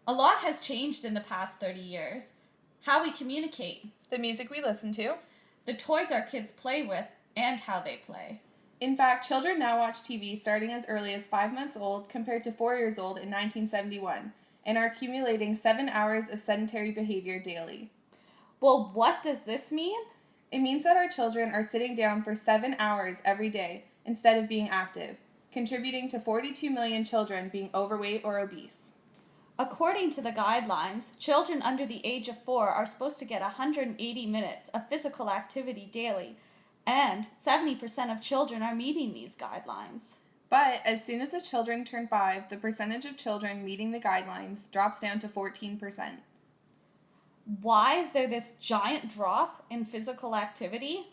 A lot has changed in the past 30 years. How we communicate, The music we listen to. the toys our kids play with, and how they play. In fact, children now watch TV starting as early as 5 months old compared to 4 years old in 1971 and are accumulating 7 hours of sedentary behavior daily. Well, what does this mean? It means that our children are sitting down for 7 hours every day instead of being active, contributing to 42 million children being overweight or obese. According to the guidelines, children under the age of 4 are supposed to get 180 minutes of physical activity daily, and 70% of children are meeting these guidelines. But as soon as the children turn 5, the percentage of children meeting the guidelines drops down to 14%. Why is there this giant drop in physical activity?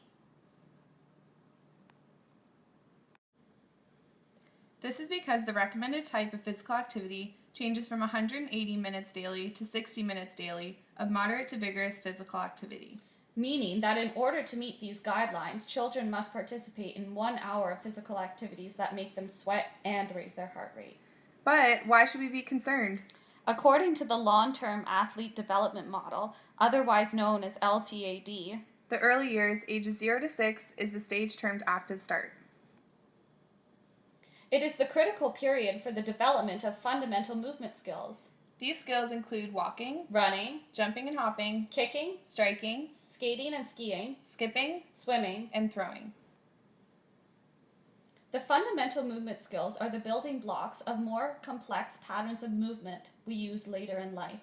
This is because the recommended type of physical activity changes from 180 minutes daily to 60 minutes daily of moderate to vigorous physical activity. Meaning that in order to meet these guidelines, children must participate in 1 hour of physical activities that make them sweat and raise their heart rate. But why should we be concerned? According to the Long-Term Athlete Development Model, otherwise known as LTAD, The early years, ages 0 to 6, is the stage termed active start. it is the critical period for the development of fundamental movement skills. These skills include walking, Running, jumping and hopping, kicking, striking, skating and skiing, skipping, swimming. and throwing. The fundamental movement skills are the building blocks of more complex patterns of movement we use later in life.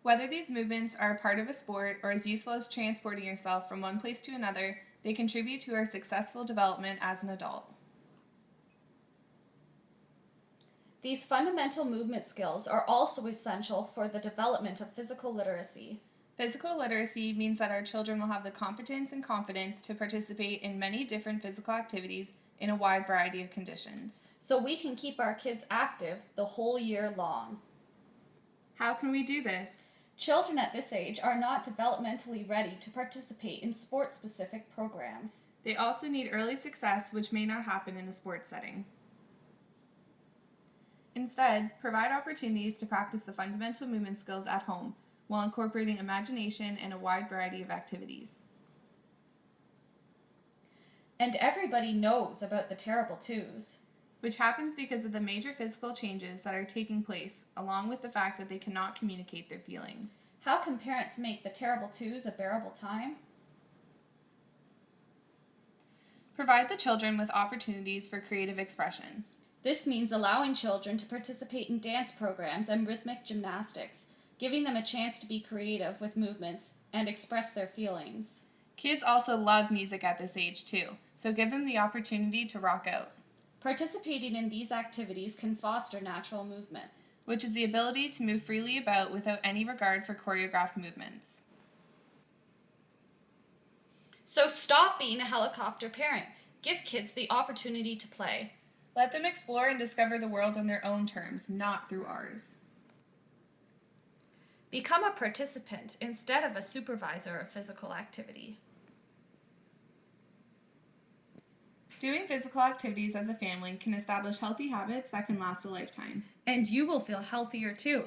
Whether these movements are a part of a sport or as useful as transporting yourself from one place to another, they contribute to our successful development as an adult. These fundamental movement skills are also essential for the development of physical literacy. Physical literacy means that our children will have the competence and confidence to participate in many different physical activities in a wide variety of conditions. So we can keep our kids active the whole year long. How can we do this? Children at this age are not developmentally ready to participate in sport-specific programs. They also need early success, which may not happen in a sports setting. Instead, provide opportunities to practice the fundamental movement skills at home while incorporating imagination and a wide variety of activities. And everybody knows about the terrible twos. Which happens because of the major physical changes that are taking place, along with the fact that they cannot communicate their feelings. How can parents make the terrible twos a bearable time? Provide the children with opportunities for creative expression. This means allowing children to participate in dance programs and rhythmic gymnastics, giving them a chance to be creative with movements and express their feelings. Kids also love music at this age too, so give them the opportunity to rock out. Participating in these activities can foster natural movement, which is the ability to move freely about without any regard for choreographed movements. So stop being a helicopter parent. Give kids the opportunity to play. Let them explore and discover the world on their own terms, not through ours. Become a participant instead of a supervisor of physical activity. Doing physical activities as a family can establish healthy habits that can last a lifetime. And you will feel healthier too.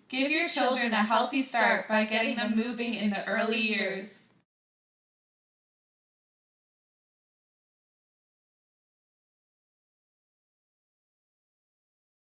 Give your children a healthy start by getting them moving in the early years.